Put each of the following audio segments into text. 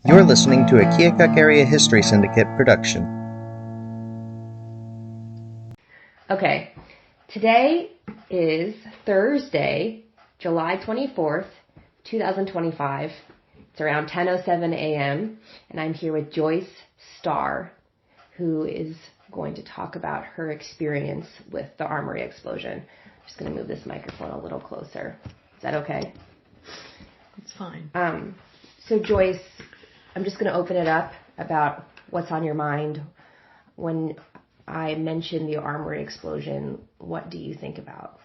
You're listening to a Keokuk Area History Syndicate production. Okay, today is Thursday, July 24th, 2025. It's around 10:07 a.m., and I'm here with Joyce Starr, who is going to talk about her experience with the armory explosion. I'm just going to move this microphone a little closer. Is that okay? It's fine. So Joyce, I'm just going to open it up about what's on your mind. When I mention the armory explosion, what do you think about?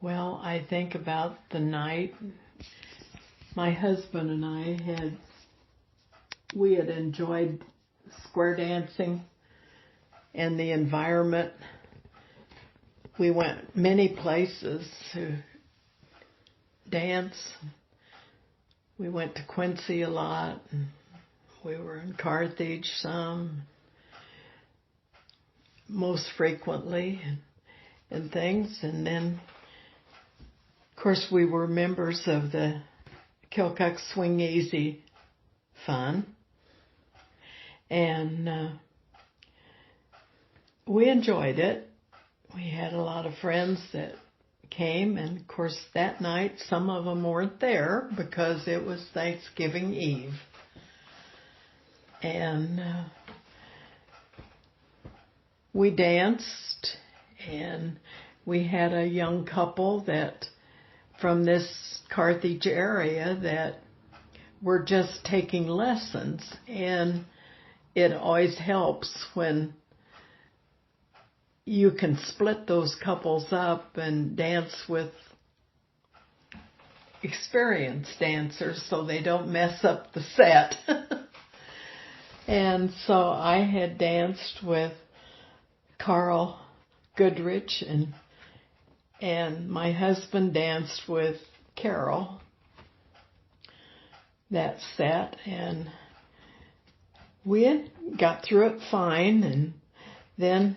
Well, I think about the night my husband and I had enjoyed square dancing and the environment. We went many places to dance. We went to Quincy a lot, and we were in Carthage some, most frequently, and things. And then, of course, we were members of the Keokuk Swing Easy Fun, and we enjoyed it. We had a lot of friends that came, and of course that night some of them weren't there because it was Thanksgiving Eve. And we danced, and we had a young couple that from this Carthage area that were just taking lessons, and it always helps when you can split those couples up and dance with experienced dancers so they don't mess up the set. And so I had danced with Carl Goodrich, and my husband danced with Carol that set, and we got through it fine. And then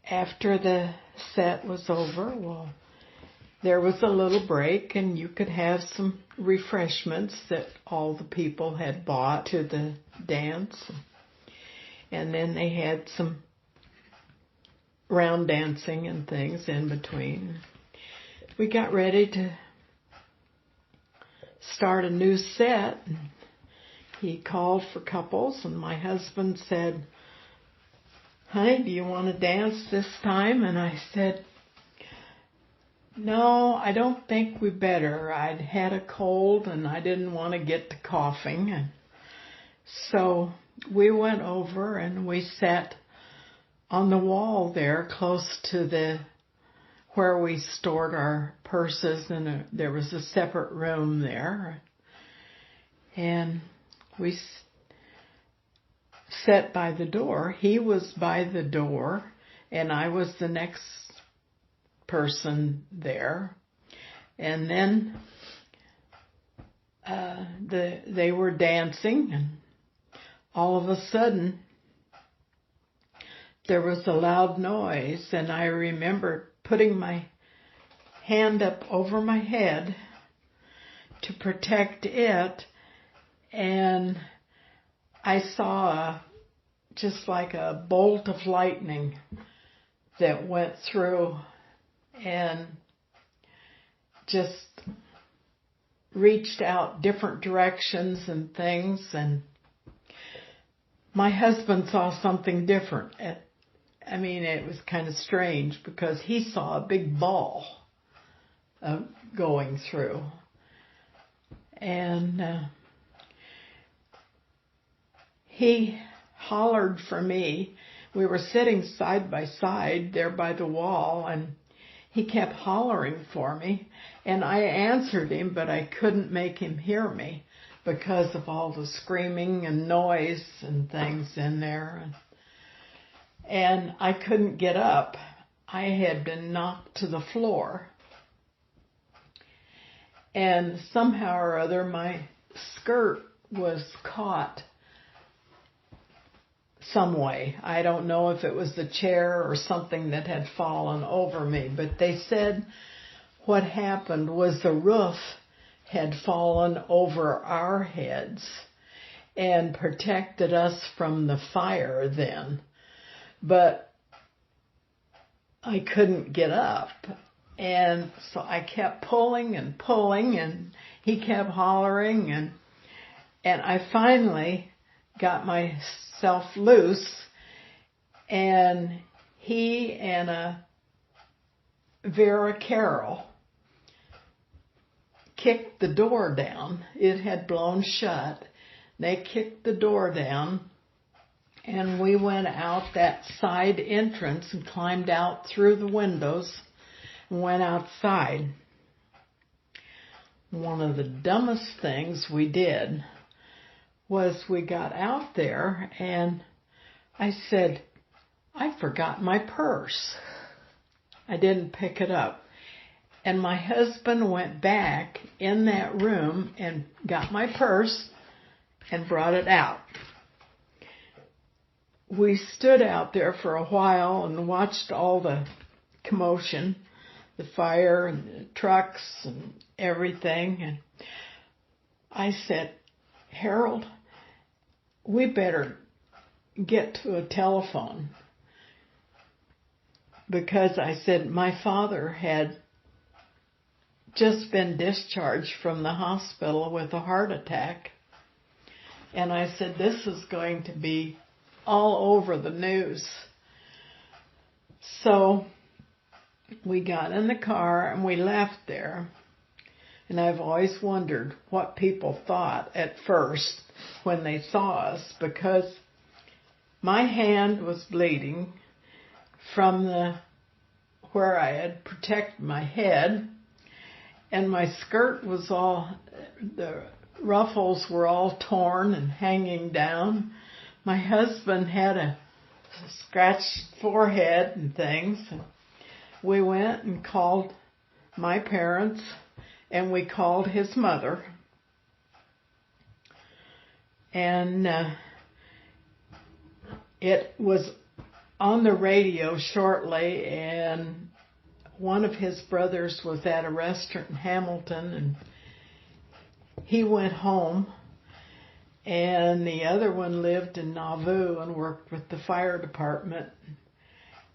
after the set was over, well, there was a little break, and you could have some refreshments that all the people had bought to the dance. And then they had some round dancing and things in between. We got ready to start a new set. He called for couples, and my husband said, "Honey, do you want to dance this time?" And I said, "No, I don't think we better." I'd had a cold and I didn't want to get to coughing. And so we went over and we sat on the wall there close to where we stored our purses, and there was a separate room there. And we sat by the door. He was by the door, and I was the next person there. And then they were dancing, and all of a sudden there was a loud noise, and I remember putting my hand up over my head to protect it, and I saw just like a bolt of lightning that went through and just reached out different directions and things. And my husband saw something different. It was kind of strange because he saw a big ball going through. And he hollered for me. We were sitting side by side there by the wall, and he kept hollering for me. And I answered him, but I couldn't make him hear me because of all the screaming and noise and things in there. And I couldn't get up. I had been knocked to the floor. And somehow or other, my skirt was caught some way. I don't know if it was the chair or something that had fallen over me, but they said what happened was the roof had fallen over our heads and protected us from the fire then. But I couldn't get up. And so I kept pulling, and he kept hollering, and I finally got myself loose, and he and a Vera Carroll kicked the door down. It had blown shut. They kicked the door down, and we went out that side entrance and climbed out through the windows and went outside. One of the dumbest things we did was we got out there, and I said, I forgot my purse. I didn't pick it up. And my husband went back in that room and got my purse and brought it out. We stood out there for a while and watched all the commotion, the fire and the trucks and everything. And I said, Harold, we better get to a telephone. Because I said, my father had just been discharged from the hospital with a heart attack. And I said, this is going to be all over the news. So we got in the car and we left there. And I've always wondered what people thought at first when they saw us, because my hand was bleeding from where I had protected my head, and my skirt was the ruffles were all torn and hanging down. My husband had a scratched forehead and things. We went and called my parents, and we called his mother. And it was on the radio shortly, and one of his brothers was at a restaurant in Hamilton, and he went home, and the other one lived in Nauvoo and worked with the fire department.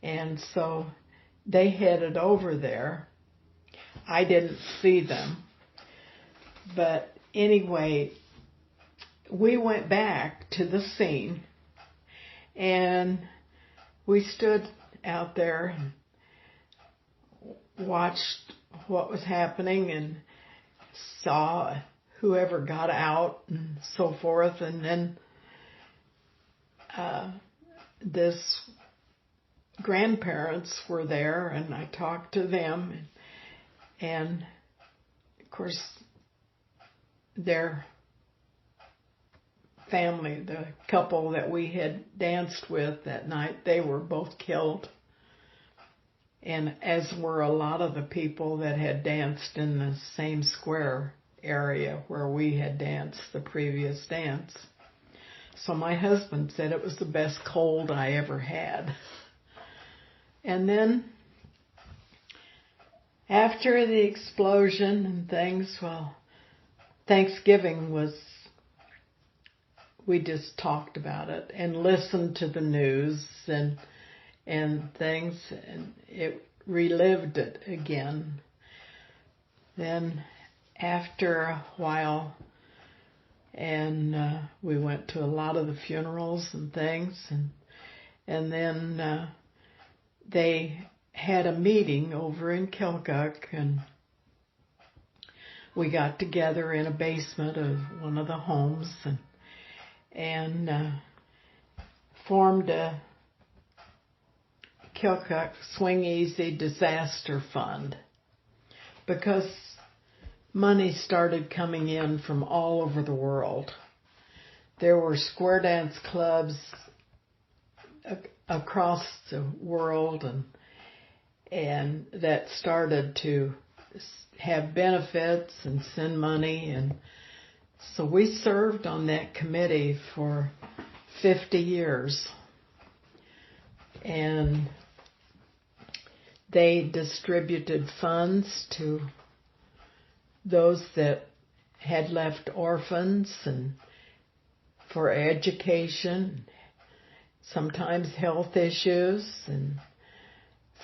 And so they headed over there. I didn't see them. But anyway, we went back to the scene, and we stood out there and watched what was happening and saw whoever got out and so forth. And then this grandparents were there, and I talked to them, and of course their family, the couple that we had danced with that night, they were both killed, and as were a lot of the people that had danced in the same square area where we had danced the previous dance. So my husband said it was the best cold I ever had. And then after the explosion and things, well, Thanksgiving was, we just talked about it and listened to the news and things, and it relived it again. Then after a while, and we went to a lot of the funerals and things, and then they had a meeting over in Keokuk, and we got together in a basement of one of the homes and formed a Keokuk Swing Easy Disaster Fund, because money started coming in from all over the world. There were square dance clubs across the world and that started to have benefits and send money, and so we served on that committee for 50 years, and they distributed funds to those that had left orphans and for education, sometimes health issues, and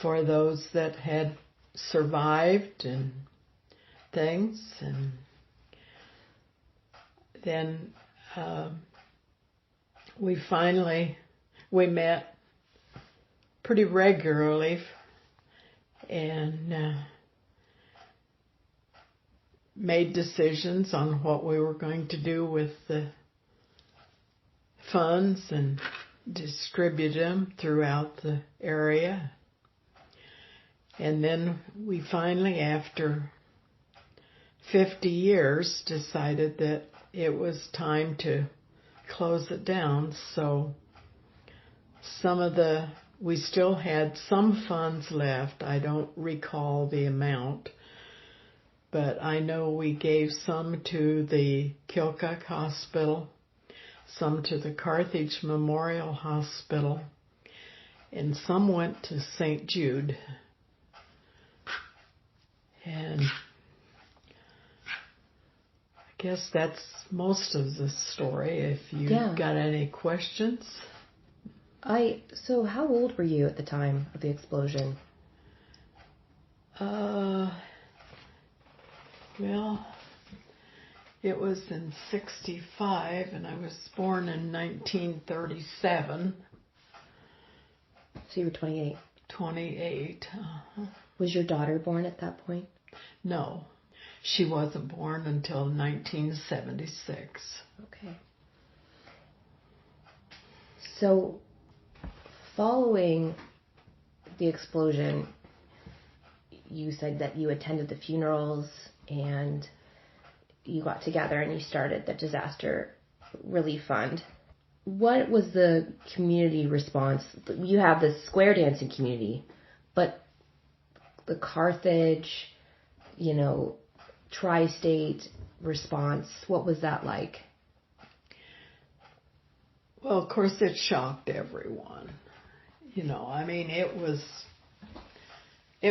for those that had survived and things. And then we met pretty regularly and made decisions on what we were going to do with the funds and distribute them throughout the area. And then we finally, after 50 years, decided that it was time to close it down. So we still had some funds left. I don't recall the amount, but I know we gave some to the Keokuk Hospital, some to the Carthage Memorial Hospital, and some went to St. Jude. And I guess that's most of the story. If you got any questions. So how old were you at the time of the explosion? Well, it was in 1965, and I was born in 1937. So you were 28. 28. Uh-huh. Was your daughter born at that point? No, she wasn't born until 1976. Okay. So, following the explosion, you said that you attended the funerals and you got together and you started the Disaster Relief Fund. What was the community response? You have the square dancing community, but the Carthage, tri-state response, what was that like? Well, of course, it shocked everyone. It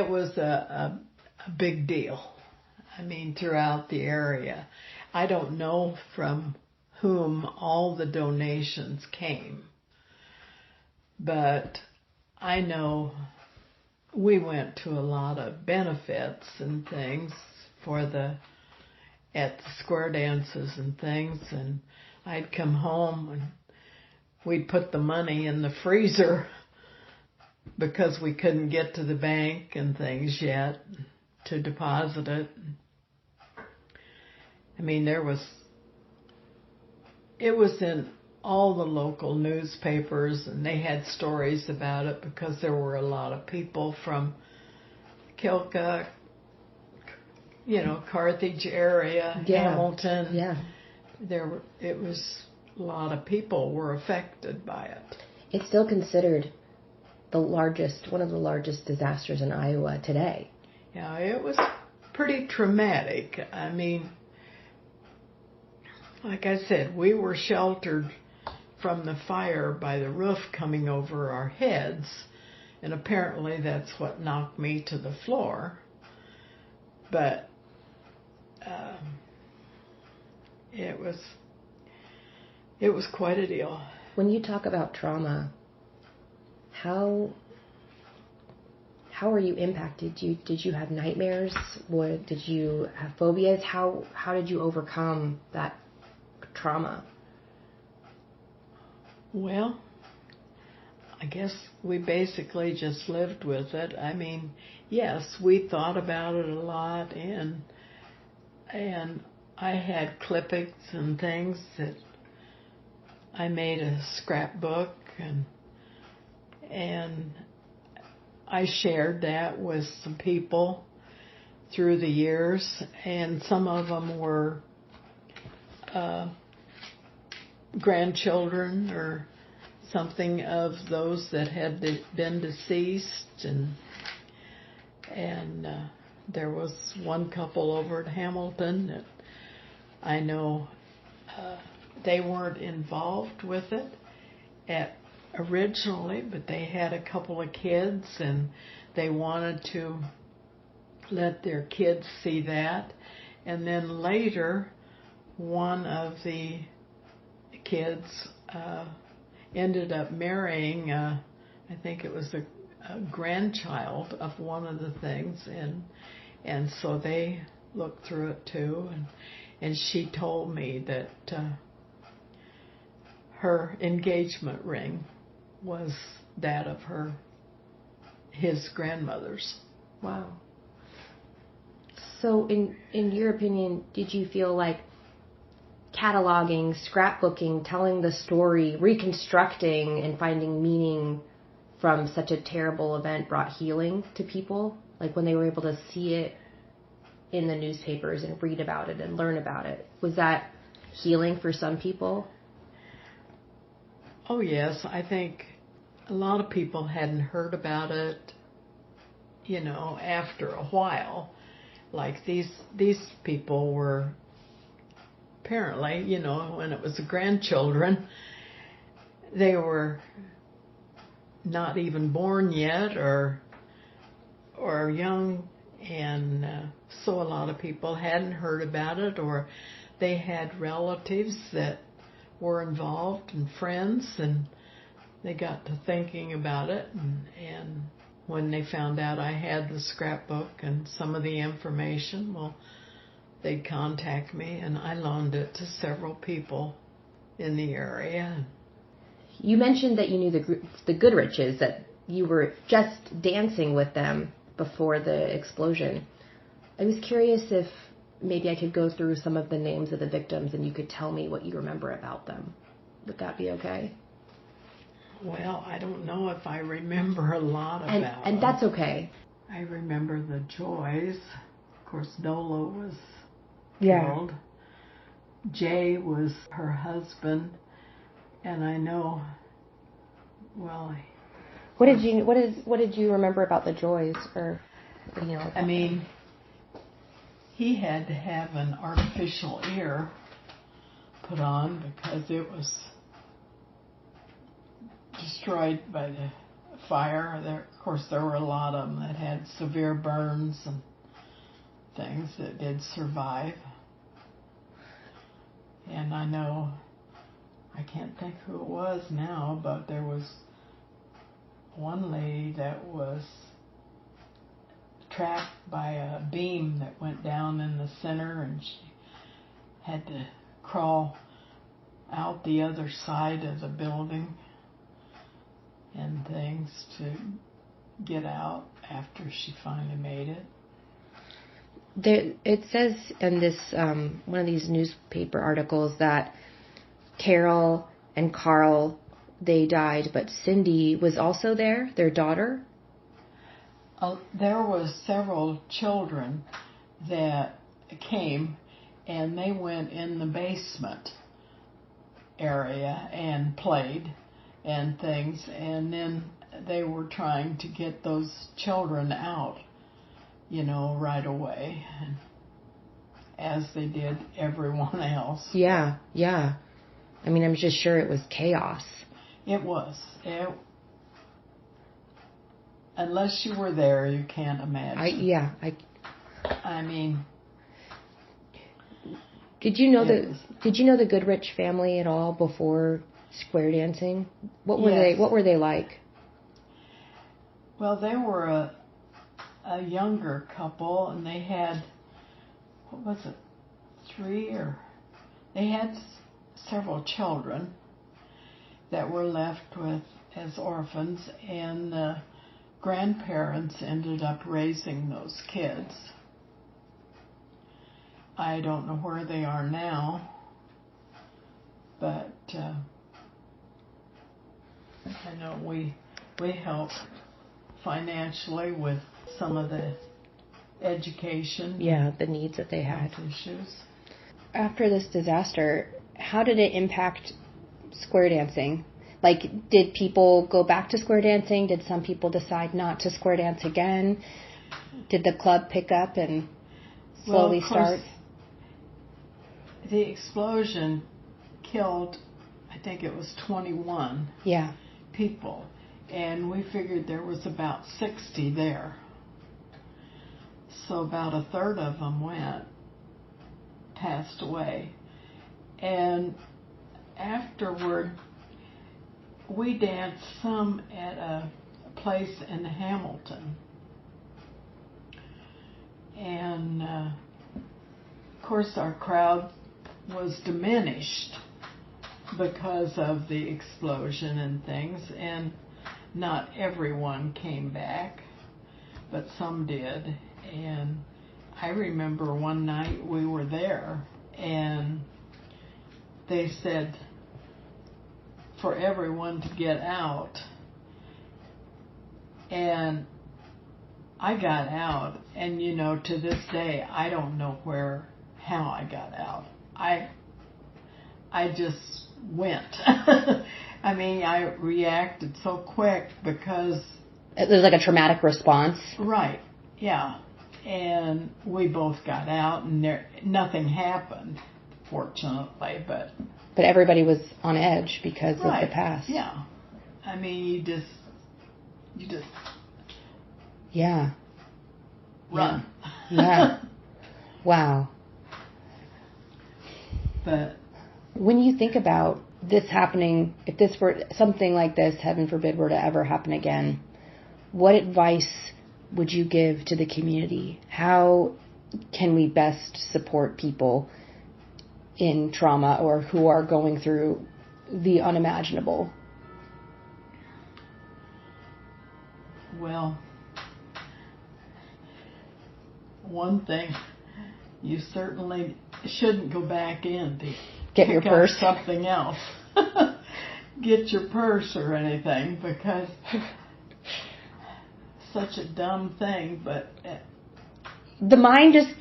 was a big deal. Throughout the area. I don't know from whom all the donations came, but I know we went to a lot of benefits and things at the square dances and things, and I'd come home and we'd put the money in the freezer because we couldn't get to the bank and things yet to deposit it. It was in all the local newspapers, and they had stories about it because there were a lot of people from Keokuk, Carthage area, Hamilton. Yeah. It was a lot of people were affected by it. It's still considered one of the largest disasters in Iowa today. Yeah, it was pretty traumatic. Like I said, we were sheltered from the fire by the roof coming over our heads, and apparently that's what knocked me to the floor. But it was quite a deal. When you talk about trauma, how were you impacted? Did you have nightmares? Did you have phobias? How did you overcome that trauma? Well, I guess we basically just lived with it. Yes, we thought about it a lot, and I had clippings and things that I made a scrapbook, and I shared that with some people through the years, and some of them were grandchildren or something of those that had been deceased, and there was one couple over at Hamilton that I know they weren't involved with it originally, but they had a couple of kids and they wanted to let their kids see that. And then later, one of the kids ended up marrying, I think it was a grandchild of one of the things, and so they looked through it too, and she told me that her engagement ring was that of his grandmother's. Wow. So in your opinion, did you feel like cataloging, scrapbooking, telling the story, reconstructing, and finding meaning from such a terrible event brought healing to people? Like when they were able to see it in the newspapers and read about it and learn about it, was that healing for some people? Oh yes, I think a lot of people hadn't heard about it, after a while. Like these people were apparently, when it was the grandchildren, they were not even born yet or young, and so a lot of people hadn't heard about it, or they had relatives that were involved and friends, and they got to thinking about it, and when they found out I had the scrapbook and some of the information, well, they'd contact me, and I loaned it to several people in the area. You mentioned that you knew the Goodriches, that you were just dancing with them before the explosion. I was curious if maybe I could go through some of the names of the victims and you could tell me what you remember about them. Would that be okay? Well, I don't know if I remember a lot about them. And that's okay. I remember the Joys. Of course, Nola was killed. Jay was her husband, and I know. Well, what did you remember about the Joys, or I mean, he had to have an artificial ear put on because it was destroyed by the fire. Of course, there were a lot of them that had severe burns and things that did survive. And I know, I can't think who it was now, but there was one lady that was trapped by a beam that went down in the center, and she had to crawl out the other side of the building and things to get out after she finally made it. It says in this one of these newspaper articles that Carol and Carl, they died, but Cindy was also there, their daughter. There was several children that came, and they went in the basement area and played and things, and then they were trying to get those children out, right away, as they did everyone else. Yeah. I mean, I'm just sure it was chaos. It was. Unless you were there, you can't imagine. I mean, Did you know the Goodrich family at all before square dancing? What were they like? Well, they were a younger couple, and they had, what was it, they had several children that were left with as orphans, and the grandparents ended up raising those kids. I don't know where they are now, but I know we help financially with some of the education. Yeah, the needs that they had. Issues. After this disaster, how did it impact square dancing? Like, did people go back to square dancing? Did some people decide not to square dance again? Did the club pick up and slowly start? The explosion killed, I think it was 21 people. And we figured there was about 60 there. So about a third of them passed away. And afterward, we danced some at a place in Hamilton. And of course our crowd was diminished because of the explosion and things, and not everyone came back, but some did. And I remember one night we were there, and they said for everyone to get out, and I got out, and to this day I don't know how I got out. I just went. I mean, I reacted so quick because it was like a traumatic response. Right. Yeah. And we both got out, and nothing happened, fortunately, but everybody was on edge because right. of the past. Yeah. I mean, you just yeah. run. Yeah. Wow. But when you think about this happening, if this were something like this, heaven forbid, were to ever happen again, what advice would you give to the community? How can we best support people in trauma or who are going through the unimaginable? Well, one thing, you certainly shouldn't go back in to get your purse, something else. Get your purse or anything, because such a dumb thing, but the mind just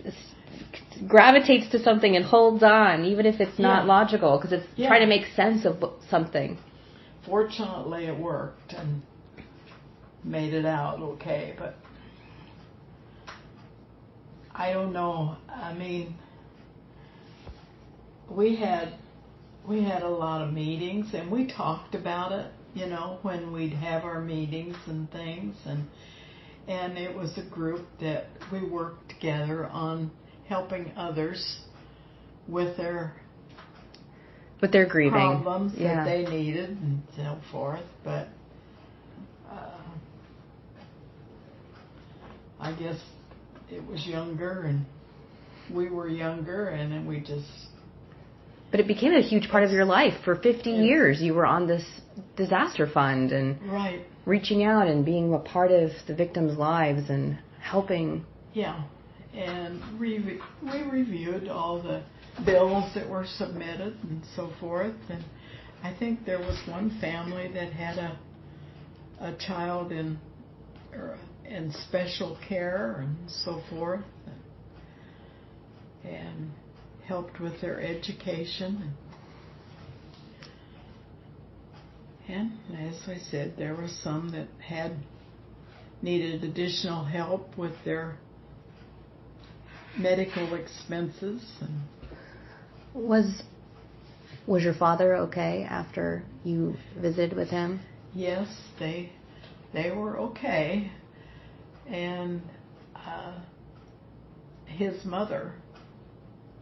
gravitates to something and holds on, even if it's not logical, because it's trying to make sense of something. Fortunately, it worked and made it out okay, but I don't know. I mean, we had a lot of meetings, and we talked about it, when we'd have our meetings and things, and it was a group that we worked together on helping others with their grieving problems that they needed and so forth. But I guess it was younger, and we were younger, and then we just... But it became a huge part of your life. For 50 years, you were on this disaster fund and right. reaching out and being a part of the victims' lives and helping. Yeah, and we reviewed all the bills that were submitted and so forth. And I think there was one family that had a child in special care and so forth, and helped with their education. And as I said, there were some that needed additional help with their medical expenses. And was your father okay after you visited with him? Yes, they were okay. And his mother,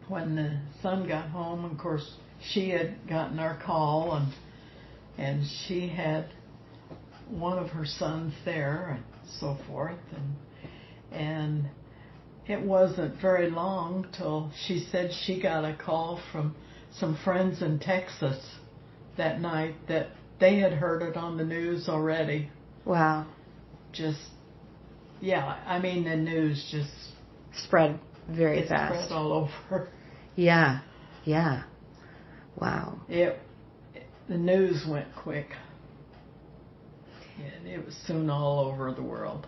when the son got home, of course, she had gotten our call, and she had one of her sons there and so forth, and it wasn't very long till she said she got a call from some friends in Texas that night that they had heard it on the news already. Wow. I mean, the news just spread very fast. It spread all over. Yeah. Wow. The news went quick. And it was soon all over the world.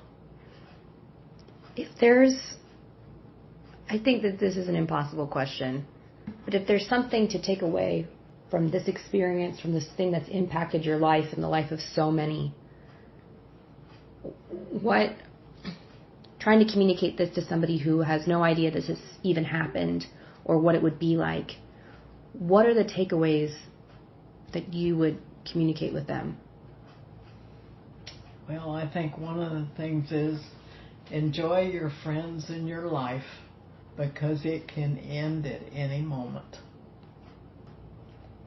I think that this is an impossible question, but if there's something to take away from this experience, from this thing that's impacted your life and the life of so many, trying to communicate this to somebody who has no idea this has even happened or what it would be like, what are the takeaways that you would communicate with them? Well, I think one of the things is enjoy your friends in your life, because it can end at any moment.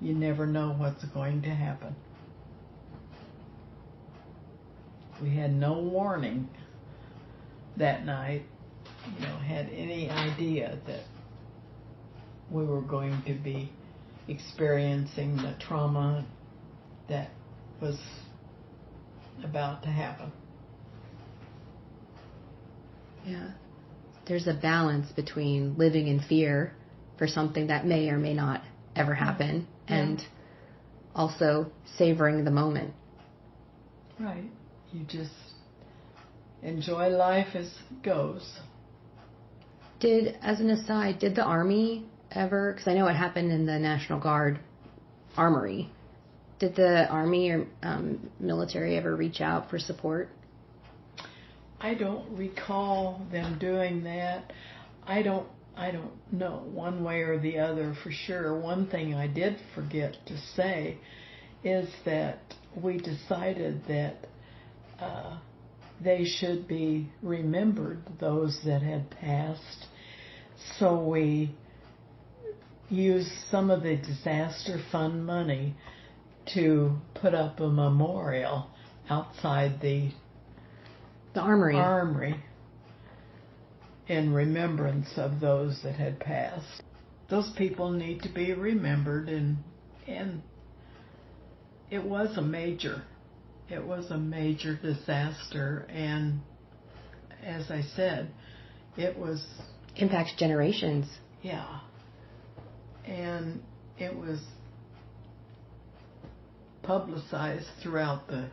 You never know what's going to happen. We had no warning that night, had any idea that we were going to be experiencing the trauma that was about to happen. Yeah. There's a balance between living in fear for something that may or may not ever happen and also savoring the moment. Right. You just enjoy life as it goes. As an aside, did the Army ever, because I know it happened in the National Guard armory, did the Army or military ever reach out for support? I don't recall them doing that. I don't know one way or the other for sure. One thing I did forget to say is that we decided that they should be remembered, those that had passed. So we used some of the disaster fund money to put up a memorial outside the armory in remembrance of those that had passed. Those people need to be remembered, and it was a major disaster, and as I said, it was impacts generations. Yeah. And it was publicized throughout the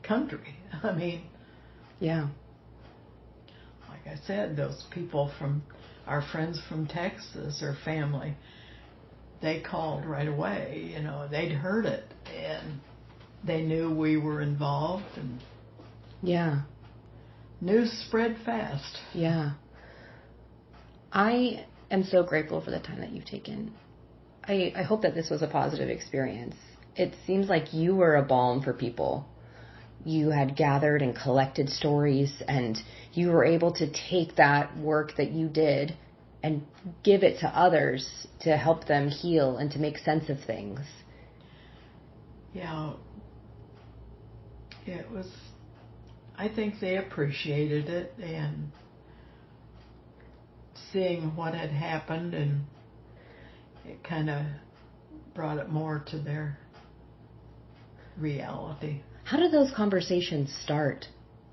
country. I mean, yeah. Like I said, those people our friends from Texas or family, they called right away. They'd heard it and they knew we were involved, and news spread fast. Yeah. I am so grateful for the time that you've taken. I hope that this was a positive experience. It seems like you were a balm for people. You had gathered and collected stories, and you were able to take that work that you did and give it to others to help them heal and to make sense of things. Yeah. I think they appreciated it, and seeing what had happened, and it kind of brought it more to their reality. How do those conversations start?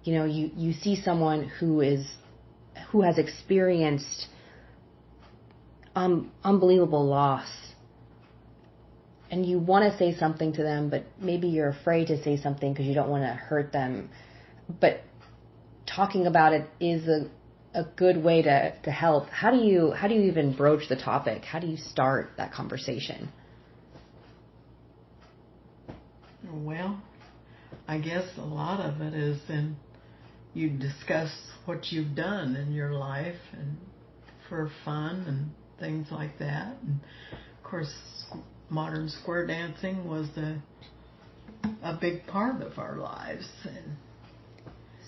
You see someone who has experienced unbelievable loss, and you want to say something to them, but maybe you're afraid to say something because you don't want to hurt them. But talking about it is a good way to help. How do you even broach the topic? How do you start that conversation? Well, I guess a lot of it is you discuss what you've done in your life and for fun and things like that. And of course, modern square dancing was a big part of our lives. And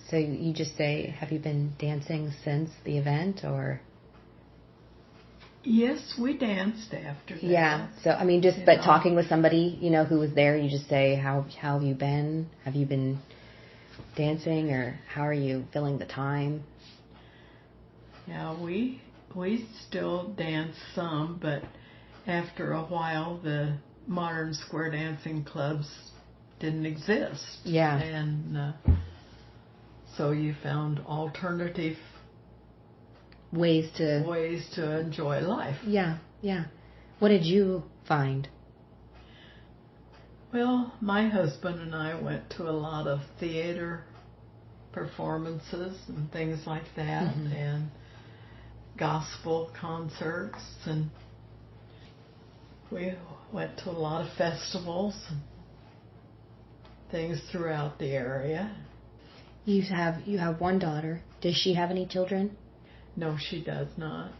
so you just say, have you been dancing since the event, or? Yes, we danced after that. Yeah. So, but talking with somebody, who was there, you just say, how have you been? Have you been dancing, or how are you filling the time? Yeah, we still dance some, but after a while, the modern square dancing clubs didn't exist. Yeah. And so you found alternative ways to enjoy life. Yeah, yeah. What did you find? Well, my husband and I went to a lot of theater performances and things like that, and gospel concerts, and we went to a lot of festivals and things throughout the area. You have one daughter. Does she have any children? No, she does not.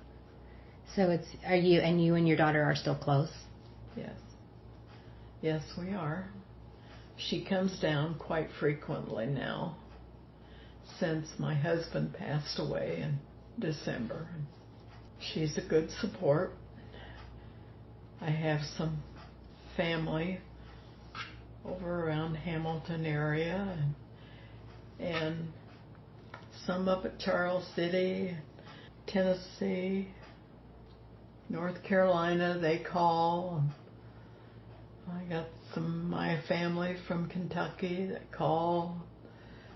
So you and your daughter are still close? Yes. Yes, we are. She comes down quite frequently now, since my husband passed away in December. She's a good support. I have some family over around Hamilton area, and some up at Charles City, Tennessee, North Carolina. They call. I got some of my family from Kentucky that call,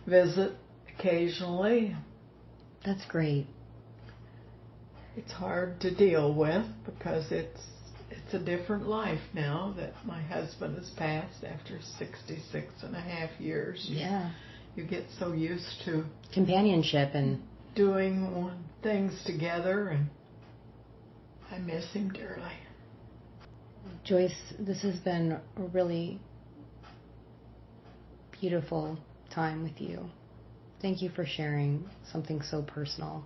visit occasionally. That's great. It's hard to deal with because it's a different life now that my husband has passed after 66 and a half years. Yeah. You get so used to Companionship and doing things together, and I miss him dearly. Joyce, this has been a really beautiful time with you. Thank you for sharing something so personal.